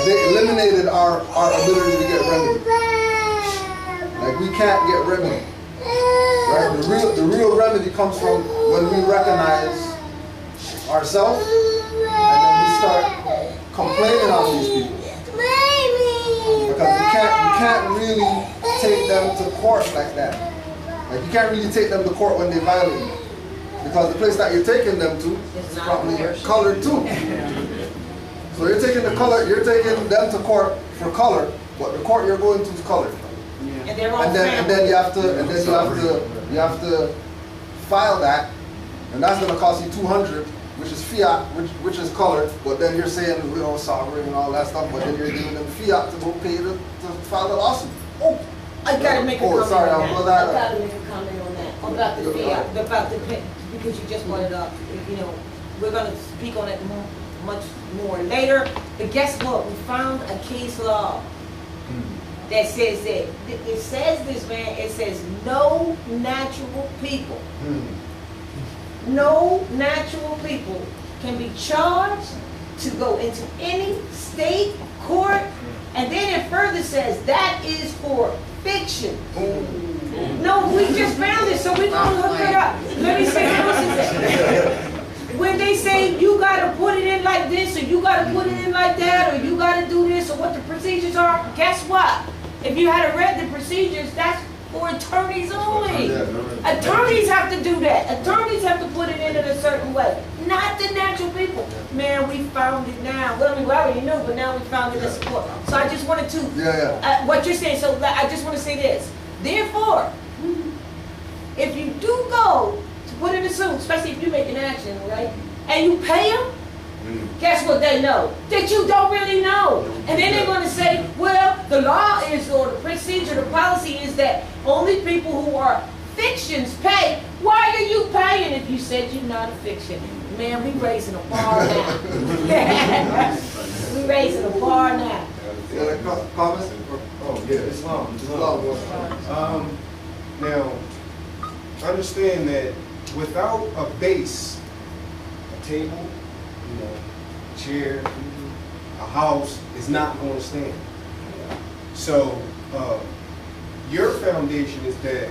they eliminated our ability to get remedy. Like we can't get remedy. Right? The real remedy comes from when we recognize ourselves and then we start complaining on these people. Because you can't really take them to court like that. Like you can't really take them to court when they violate you. Because the place that you're taking them to is probably colored too. So you're taking them to court for color, but the court you're going to is colored. And then you have to file that, and that's going to cost you $200, which is fiat, which is colored. But then you're saying sovereign and all that stuff, but then you're giving them fiat to go pay to file the lawsuit. Oh, I gotta make a comment sorry, on that. I gotta make a comment on that. About the fiat, because you just brought it up. We're gonna speak on it much more later. But guess what? We found a case law that says that it says this, man. It says no natural people, no natural people can be charged to go into any state court, and then it further says that is for fiction. No, we just found it, so we're gonna look it up. Let me say what else is that. When they say you gotta put it in like this, or you gotta put it in like that, or you gotta do this, or what the procedures are, guess what? If you had read the procedures, that's for attorneys only. Attorneys have to do that. Attorneys have to put it in a certain way, not the natural people. Man, we found it now. Well, we already knew, but now we found it in support. So I just wanted to, what you're saying, so I just want to say this. Therefore, if you do go to put in a suit, especially if you make an action, right, and you pay them, guess what they know? That you don't really know. And then they're going to say, well, the law is, or the procedure, the policy is that only people who are fictions pay. Why are you paying if you said you're not a fiction? Man, we raising a bar now. We raising a bar now. Comments? Oh, yeah, Islam. Now, understand that without a base, a table, chair, a house is not going to stand. So, your foundation is that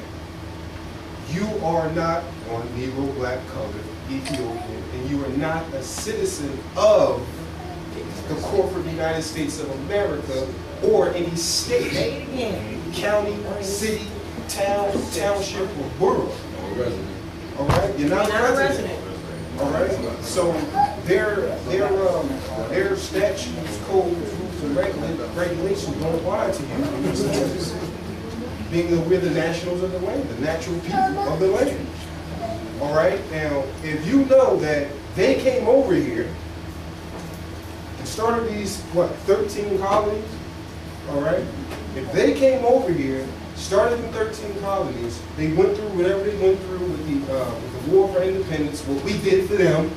you are not on Negro, Black, Colored, Ethiopian, and you are not a citizen of the corporate United States of America or any state, county, city, town, township, or borough. All right, you're not a resident. All right, so their statutes, codes, rules, and regulations don't apply to you. Being that we're the nationals of the land, the natural people of the land. All right, now if you know that they came over here and started these 13 colonies. All right, if they came over here, started in 13 colonies, they went through whatever they went through with the War for Independence, what we did for them,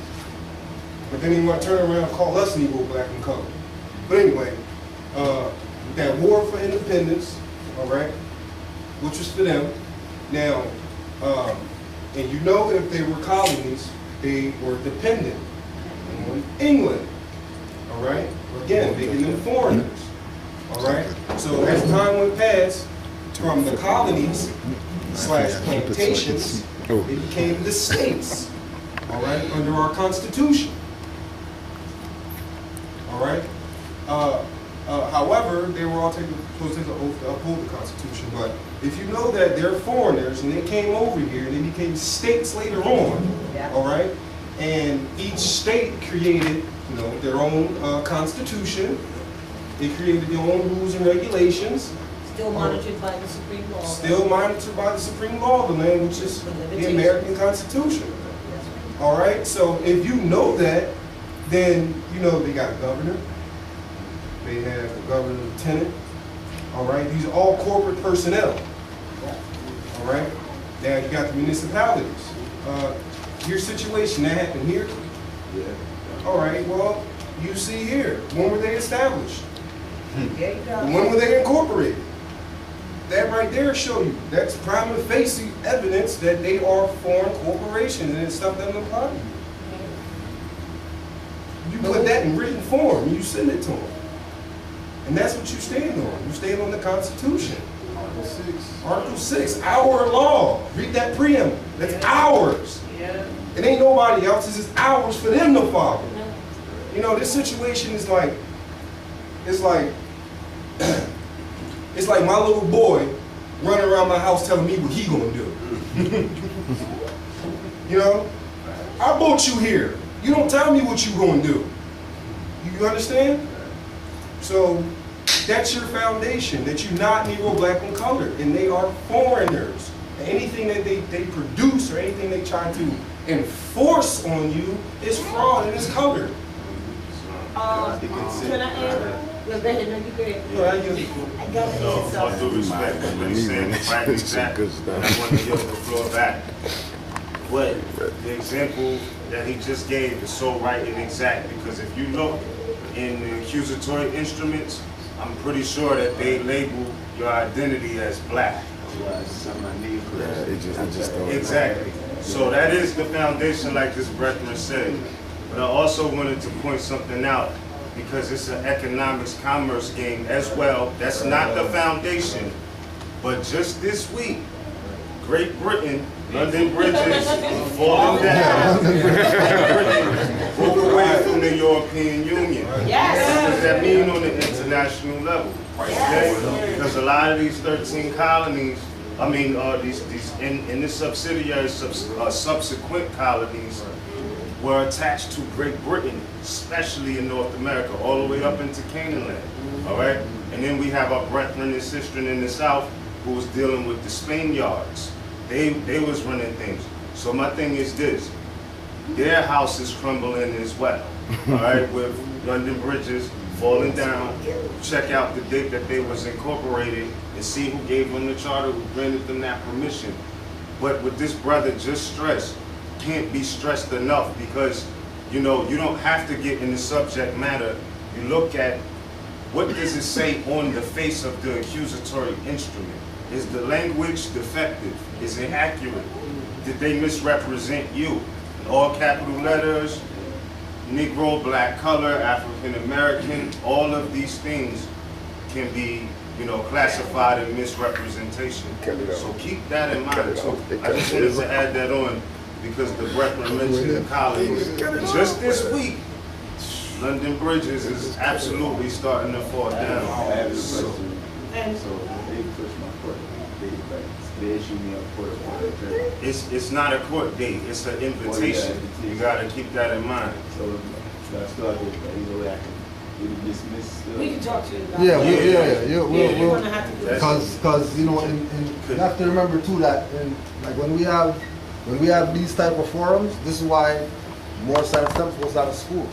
but then they want to turn around and call us Negro, Black, and Colored. But anyway, that War for Independence, all right, which was for them. Now, and you know that if they were colonies, they were dependent on England, all right? Again, making them foreigners, all right? So as time went past, from the colonies / plantations, it became the states, all right, under our Constitution, all right? However, they were all supposed to take the oath to uphold the Constitution, but if you know that they're foreigners and they came over here and they became states later on, all right, and each state created, their own Constitution, they created their own rules and regulations. Still monitored by the Supreme Law. Still monitored by the Supreme Law of the land, which is the American Constitution. All right, so if you know that, then they got a governor. They have a governor, lieutenant. All right, these are all corporate personnel. All right, now you got the municipalities. Your situation that happened here. All right, well, you see here, when were they established? When were they incorporated? That right there show you, that's prima facie evidence that they are foreign corporations and stuff doesn't apply to you. You put that in written form and you send it to them. And that's what you stand on. You stand on the Constitution. Article 6. Article 6, our law. Read that preamble. That's ours. Yeah. It ain't nobody else's. It's ours for them to follow. You know, this situation is like, it's like my little boy running around my house telling me what he gonna do. You know, I brought you here. You don't tell me what you gonna do. You understand? So that's your foundation, that you're not Negro, black, and colored, and they are foreigners. And anything that they produce or anything they try to enforce on you is fraud and is colored. Can I add? Well, go ahead, no, you go ahead. Yeah. I got to No, add all due something. respect, what he's saying is right and exact. And I want to yield the floor back. What the example that he just gave is so right and exact, because if you look in the accusatory instruments, I'm pretty sure that they label your identity as black. Exactly. So that is the foundation, like this brethren said. But I also wanted to point something out, because it's an economics commerce game as well. That's not the foundation. But just this week, Great Britain, London bridges falling down. Britain broke away from the European Union. Yes. What does that mean on the international level? Okay? Because a lot of these 13 colonies, I mean, in the subsidiary subsequent colonies were attached to Great Britain, especially in North America, all the way up into Canaan land. All right? And then we have our brethren and sistren in the South who was dealing with the Spaniards. They was running things. So my thing is this: their house is crumbling as well. All right, with London bridges falling down. Check out the date that they was incorporated and see who gave them the charter, who granted them that permission. But what this brother just stressed can't be stressed enough, because you know you don't have to get in the subject matter. You look at what does it say on the face of the accusatory instrument. Is the language defective? Is it accurate? Did they misrepresent you? In all capital letters, Negro, black, color, African American, all of these things can be, you know, classified as misrepresentation. So keep that in mind too. I just wanted to add that on because the brethren mentioned the colonies. Just this week, London bridges is absolutely starting to fall down. It's not a court date, it's an invitation. You gotta keep that in mind. We can talk to you about Yeah, it. we'll We're gonna have to do it. because you know, you have to remember too that like when we have these type of forums, this is why more science STEM goes out of school.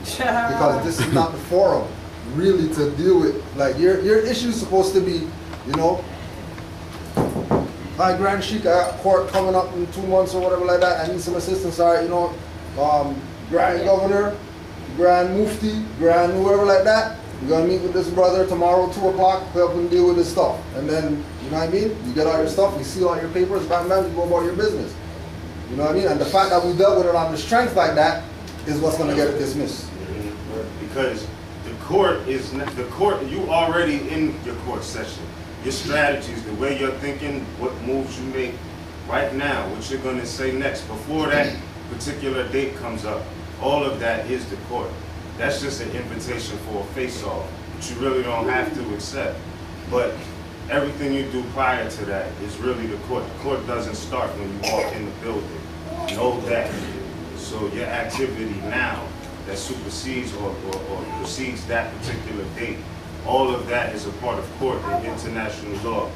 Because this is not the forum really to deal with, like your issue is supposed to be, you know, my Grand Sheik, I got court coming up in 2 months or whatever like that, I need some assistance, all right, you know, Grand Governor, Grand Mufti, Grand whoever like that, you're gonna meet with this brother tomorrow 2 o'clock, help him deal with his stuff. And then, you know what I mean, you get all your stuff, you seal all your papers, bam bam, you go about your business. You know what I mean? And the fact that we dealt with it on the strength like that is what's gonna get it dismissed. Because the court is not, the court, you already in your court session. Your strategies, the way you're thinking, what moves you make right now, what you're gonna say next, before that particular date comes up, all of that is the court. That's just an invitation for a face-off, which you really don't have to accept. But everything you do prior to that is really the court. The court doesn't start when you walk in the building. Know that. So your activity now that supersedes or precedes that particular date, all of that is a part of court and international law.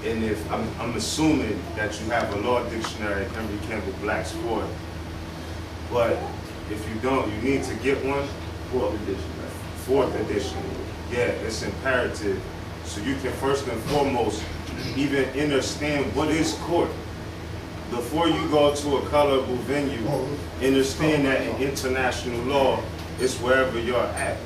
And if I'm assuming that you have a law dictionary at Henry Campbell Black's Court, but if you don't, you need to get one. Fourth edition. Yeah, it's imperative. So you can first and foremost even understand what is court. Before you go to a colorable venue, understand that in international law, it's wherever you're at.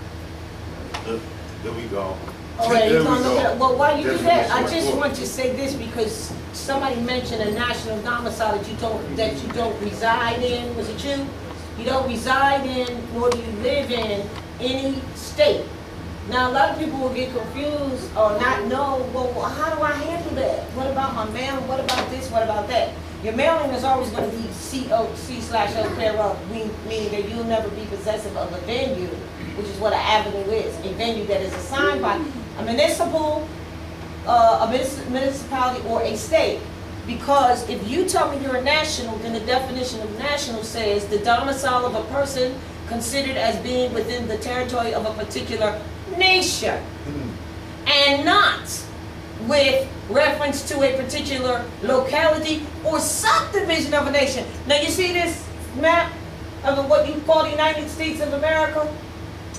There we go. All right, There we well, while you do that, I Definition just of want to say this because somebody mentioned a national domicile that you don't reside in. Was it you? You don't reside in, nor do you live in any state. Now, a lot of people will get confused or not know, well, how do I handle that? What about my mailing? What about this? What about that? Your mailing is always going to be C/O payroll, meaning that you'll never be possessive of a venue, which is what an avenue is, a venue that is assigned by a municipality or a state. Because if you tell me you're a national, then the definition of national says the domicile of a person considered as being within the territory of a particular nation, and not with reference to a particular locality or subdivision of a nation. Now you see this map of what you call the United States of America?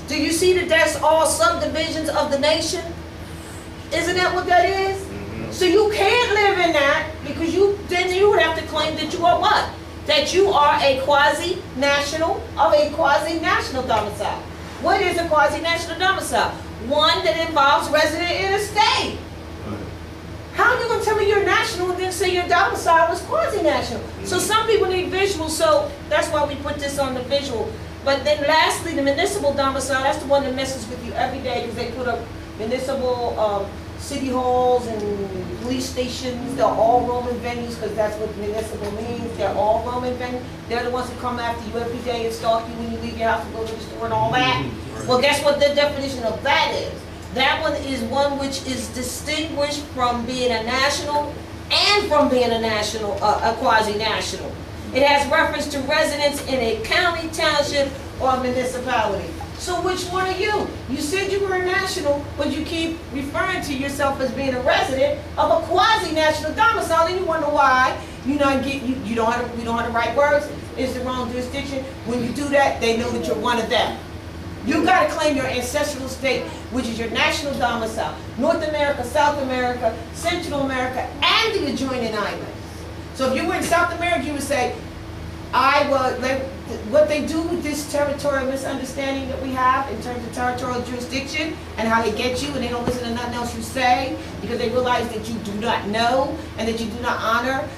Do you see that that's all subdivisions of the nation? Isn't that what that is? So you can't live in that, because then you would have to claim that you are what? That you are a quasi-national of a quasi-national domicile. What is a quasi-national domicile? One that involves resident in a state. How are you going to tell me you're national and then say your domicile is quasi-national? So some people need visuals, so that's why we put this on the visual. But then lastly, the municipal domicile, that's the one that messes with you every day, because they put up municipal city halls and police stations. They're all Roman venues, because that's what municipal means. They're all Roman venues. They're the ones who come after you every day and stalk you when you leave your house to go to the store and all that. Well, guess what the definition of that is? That one is one which is distinguished from being a national and from being a quasi-national. It has reference to residents in a county, township, or municipality. So which one are you? You said you were a national, but you keep referring to yourself as being a resident of a quasi-national domicile, and you wonder why you don't have the right words. It's the wrong jurisdiction. When you do that, they know that you're one of them. You got to claim your ancestral state, which is your national domicile. North America, South America, Central America, and the adjoining islands. So if you were in South America, you would say, what they do with this territorial misunderstanding that we have in terms of territorial jurisdiction and how they get you and they don't listen to nothing else you say because they realize that you do not know and that you do not honor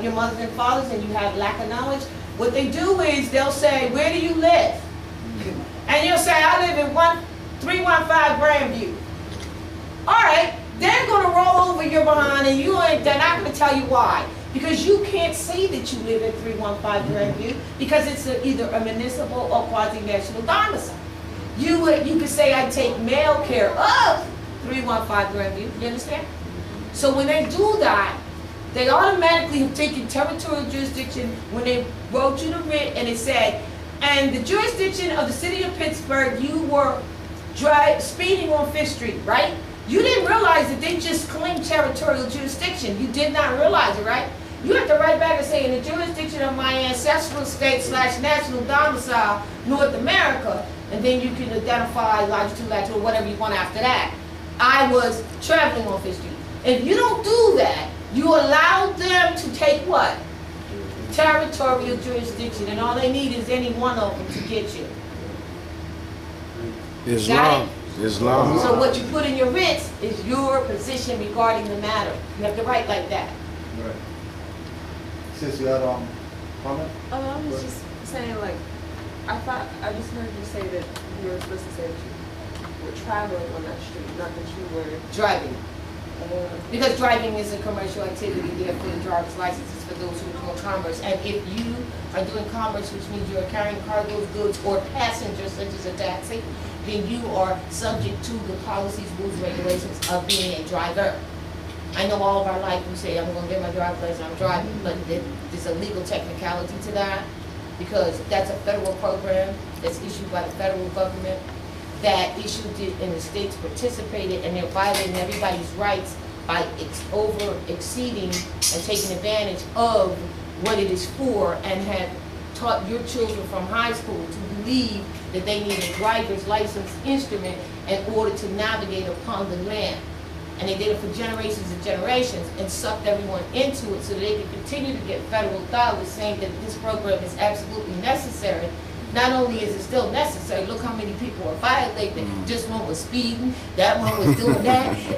your mothers and fathers and you have lack of knowledge. What they do is they'll say, where do you live? And you'll say, I live in 315 Grandview. All right, they're going to roll over your behind and they're not going to tell you why. Because you can't say that you live in 315 Grandview because it's either a municipal or quasi-national domicile. You could say I take mail care of 315 Grandview. You understand? So when they do that, they automatically have taken territorial jurisdiction when they wrote you the writ and it said, and the jurisdiction of the city of Pittsburgh, you were speeding on 5th Street, right? You didn't realize that they just claimed territorial jurisdiction. You did not realize it, right? You have to write back and say, in the jurisdiction of my ancestral state / national domicile, North America, and then you can identify longitude, latitude, or whatever you want after that. I was traveling on 5th Street. If you don't do that, you allow them to take what? Territorial jurisdiction, and all they need is any one of them to get you. Islam. So what you put in your writs is your position regarding the matter. You have to write like that. Right. Since you had comment? I was just saying, like, I just heard you say that you were supposed to say that you were traveling on that street, not that you were driving. Because driving is a commercial activity, therefore the driver's license is for those who are doing commerce. And if you are doing commerce, which means you are carrying cargoes, goods, or passengers, such as a taxi, then you are subject to the policies, rules, regulations of being a driver. I know all of our life we say, I'm going to get my driver's license, I'm driving, but there's a legal technicality to that because that's a federal program that's issued by the federal government that issued it and the states participated, and they're violating everybody's rights by exceeding and taking advantage of what it is for, and have taught your children from high school to believe that they need a driver's license instrument in order to navigate upon the land. And they did it for generations and generations and sucked everyone into it so that they could continue to get federal dollars, saying that this program is absolutely necessary. Not only is it still necessary, look how many people are violating. This one was speeding, that one was doing that.